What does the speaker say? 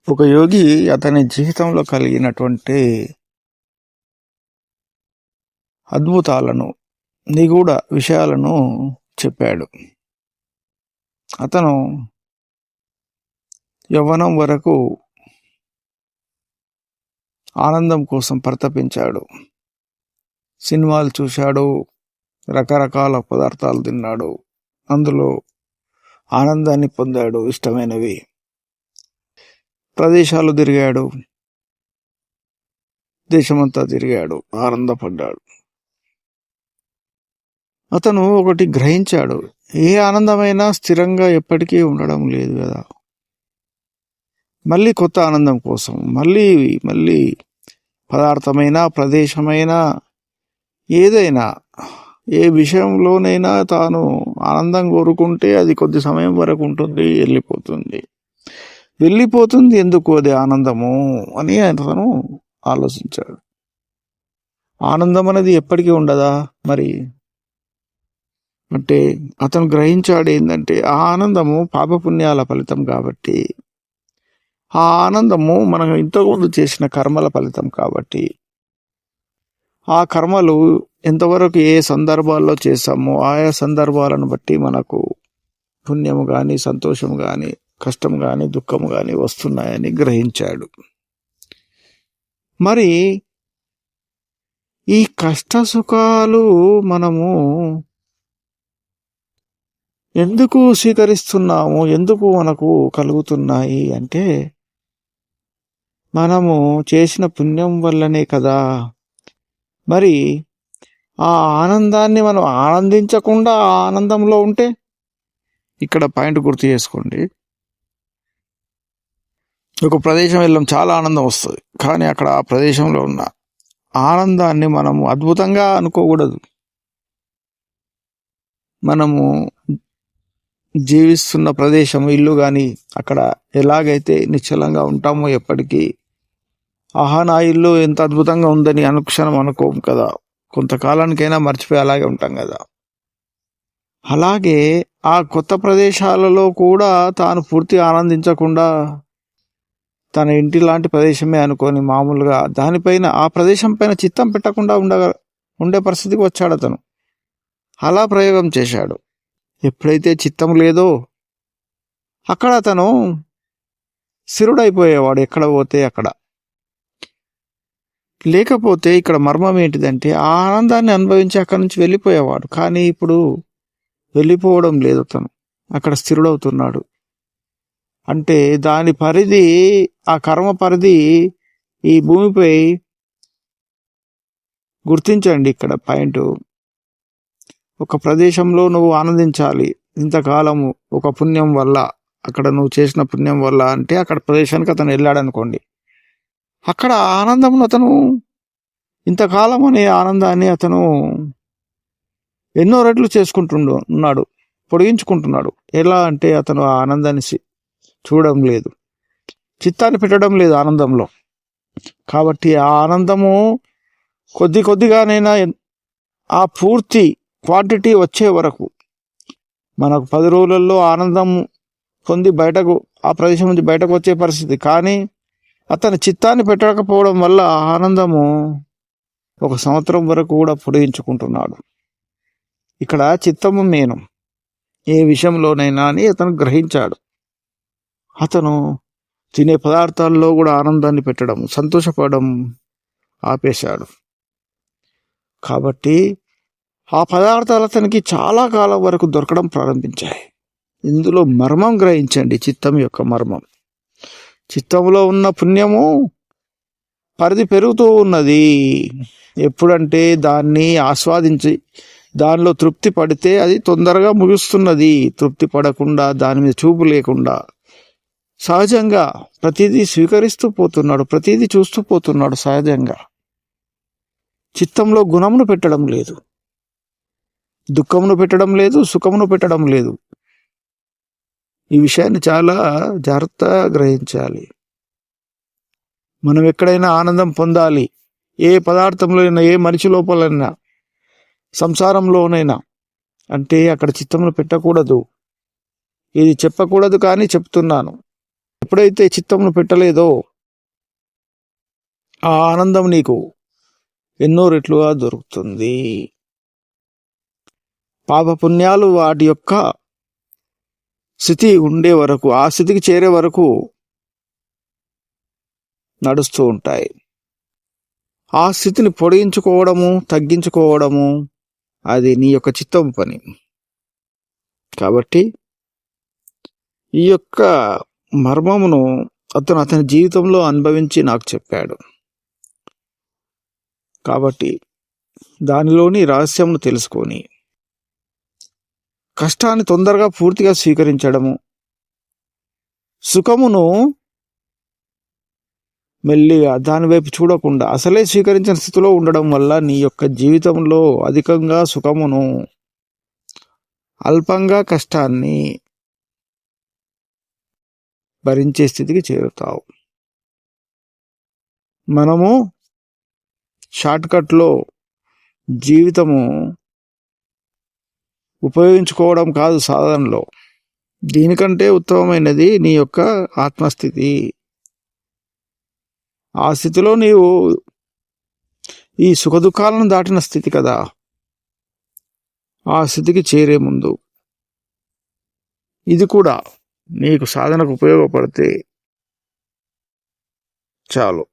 ఒక యోగి అతని జీవితంలో కలిగినటువంటి అద్భుతాలను, నిగూఢ విషయాలను చెప్పాడు. అతను యవ్వనం వరకు ఆనందం కోసం పరితపించాడు. సినిమాలు చూశాడు, రకరకాల పదార్థాలు తిన్నాడు, అందులో ఆనందాన్ని పొందాడు. ఇష్టమైనవి ప్రదేశాలు తిరిగాడు, దేశమంతా తిరిగాడు, ఆనందపడ్డాడు. అతను ఒకటి గ్రహించాడు, ఏ ఆనందమైనా స్థిరంగా ఎప్పటికీ ఉండడం లేదు కదా. మళ్ళీ కొత్త ఆనందం కోసం మళ్ళీ పదార్థమైనా, ప్రదేశమైనా, ఏదైనా, ఏ విషయంలోనైనా తాను ఆనందం కోరుకుంటే అది కొద్ది సమయం వరకు ఉంటుంది, వెళ్ళిపోతుంది. ఎందుకు అది ఆనందము అని అతను ఆలోచించాడు. ఆనందం అనేది ఎప్పటికీ ఉండదా మరి అంటే అతను గ్రహించాడు ఏంటంటే, ఆ ఆనందము పాపపుణ్యాల ఫలితం కాబట్టి, ఆ ఆనందము మనం ఇంతకుముందు చేసిన కర్మల ఫలితం కాబట్టి, ఆ కర్మలు ఎంతవరకు ఏ సందర్భాల్లో చేశామో ఆయా సందర్భాలను బట్టి మనకు పుణ్యము కానీ, సంతోషము కానీ, కష్టం కానీ, దుఃఖము కానీ వస్తున్నాయని గ్రహించాడు. మరి ఈ కష్ట సుఖాలు మనము ఎందుకు స్వీకరిస్తున్నాము, ఎందుకు మనకు కలుగుతున్నాయి అంటే, మనము చేసిన పుణ్యం వల్లనే కదా. మరి ఆ ఆనందాన్ని మనం ఆనందించకుండా ఆ ఆనందంలో ఉంటే, ఇక్కడ పాయింట్ గుర్తు చేసుకోండి. ఒక ప్రదేశం వెళ్ళాం, చాలా ఆనందం వస్తుంది, కానీ అక్కడ ఆ ప్రదేశంలో ఉన్న ఆనందాన్ని మనము అద్భుతంగా అనుకోకూడదు. మనము జీవిస్తున్న ప్రదేశం, ఇల్లు కానీ అక్కడ ఎలాగైతే నిశ్చలంగా ఉంటామో ఎప్పటికీ, ఆహా నా ఇల్లు ఎంత అద్భుతంగా ఉందని అనుక్షణం అనుకోం కదా, కొంతకాలానికైనా మర్చిపోయి అలాగే ఉంటాం కదా. అలాగే ఆ కొత్త ప్రదేశాలలో కూడా తాను పూర్తి ఆనందించకుండా తన ఇంటి లాంటి ప్రదేశమే అనుకొని మామూలుగా దానిపైన, ఆ ప్రదేశం పైన చిత్తం పెట్టకుండా ఉండే పరిస్థితికి వచ్చాడు అతను. అలా ప్రయోగం చేశాడు. ఎప్పుడైతే చిత్తం లేదో అక్కడ అతను స్థిరుడైపోయేవాడు, ఎక్కడ పోతే అక్కడ. లేకపోతే ఇక్కడ మర్మం ఏంటిదంటే, ఆ ఆనందాన్ని అనుభవించి అక్కడి నుంచి వెళ్ళిపోయేవాడు. కానీ ఇప్పుడు వెళ్ళిపోవడం లేదు, అతను అక్కడ స్థిరుడవుతున్నాడు. అంటే దాని పరిధి, ఆ కర్మ పరిధి ఈ భూమిపై గుర్తించండి. ఇక్కడ పాయింట్, ఒక ప్రదేశంలో నువ్వు ఆనందించాలి ఇంతకాలము ఒక పుణ్యం వల్ల, అక్కడ నువ్వు చేసిన పుణ్యం వల్ల అంటే అక్కడ ప్రదేశానికి అతను వెళ్ళాడు అనుకోండి. అక్కడ ఆనందమును అతను ఇంతకాలం అనే ఆనందాన్ని అతను ఎన్నో రెట్లు చేసుకుంటున్నాడు, పొడిగించుకుంటున్నాడు. ఎలా అంటే అతను ఆ ఆనందాన్ని చూడడం లేదు, చిత్తాన్ని పెట్టడం లేదు ఆనందంలో. కాబట్టి ఆ ఆనందము కొద్దిగానైనా ఆ పూర్తి క్వాంటిటీ వచ్చే వరకు, మనకు 10 రోజులలో ఆనందం పొంది బయటకు, ఆ ప్రదేశం నుంచి బయటకు వచ్చే పరిస్థితి. కానీ అతని చిత్తాన్ని పెట్టకపోవడం వల్ల ఆనందము 1 సంవత్సరం వరకు కూడా పొడిగించుకుంటున్నాడు. ఇక్కడ చిత్తము నేను ఏ విషయంలోనైనా అని అతను గ్రహించాడు. అతను తినే పదార్థాల్లో కూడా ఆనందాన్ని పెట్టడం, సంతోషపడడం ఆపేశాడు. కాబట్టి ఆ పదార్థాలు అతనికి చాలా కాలం వరకు దొరకడం ప్రారంభించాయి. ఇందులో మర్మం గ్రహించండి, చిత్తం యొక్క మర్మం. చిత్తంలో ఉన్న పుణ్యము పరిధి పెరుగుతూ ఉన్నది. ఎప్పుడంటే దాన్ని ఆస్వాదించి దానిలో తృప్తి పడితే అది తొందరగా ముగుస్తున్నది. తృప్తి పడకుండా, దాని మీద చూపు లేకుండా సహజంగా ప్రతిదీ స్వీకరిస్తూ పోతున్నాడు, ప్రతిదీ చూస్తూ పోతున్నాడు. సహజంగా చిత్తంలో గుణమును పెట్టడం లేదు, దుఃఖమును పెట్టడం లేదు, సుఖమును పెట్టడం లేదు. ఈ విషయాన్ని చాలా జాగ్రత్తగా గ్రహించాలి. మనం ఎక్కడైనా ఆనందం పొందాలి, ఏ పదార్థంలో అయినా, ఏ మనిషి లోపలైనా, సంసారంలోనైనా, అంటే అక్కడ చిత్తమును పెట్టకూడదు. ఇది చెప్పకూడదు కానీ చెప్తున్నాను. ఎప్పుడైతే చిత్తంలో పెట్టలేదో ఆ ఆనందం నీకు ఎన్నో రెట్లుగా దొరుకుతుంది. పాపపుణ్యాలు వాటి యొక్క స్థితి ఉండే వరకు, ఆ స్థితికి చేరే వరకు నడుస్తూ ఉంటాయి. ఆ స్థితిని పొడిగించుకోవడము, తగ్గించుకోవడము అది నీ యొక్క చిత్తం పని. కాబట్టి ఈ యొక్క మర్మమును అతని జీవితంలో అనుభవించి నాకు చెప్పాడు. కాబట్టి దానిలోని రహస్యంను తెలుసుకొని కష్టాన్ని తొందరగా పూర్తిగా స్వీకరించడము, సుఖమును మెల్లిగా దాని వైపు చూడకుండా అసలే స్వీకరించిన స్థితిలో ఉండడం వల్ల నీ యొక్క జీవితంలో అధికంగా సుఖమును, అల్పంగా కష్టాన్ని భరించే స్థితికి చేరుతావు. మనము షార్ట్కట్లో జీవితము ఉపయోగించుకోవడం కాదు సాధనలో. దీనికంటే ఉత్తమమైనది నీ యొక్క ఆత్మస్థితి. ఆ స్థితిలో నీవు ఈ సుఖదుఖాలను దాటిన స్థితి కదా. ఆ స్థితికి చేరే ముందు ఇది కూడా నీకు సాధనకు ఉపయోగపడితే చాలు.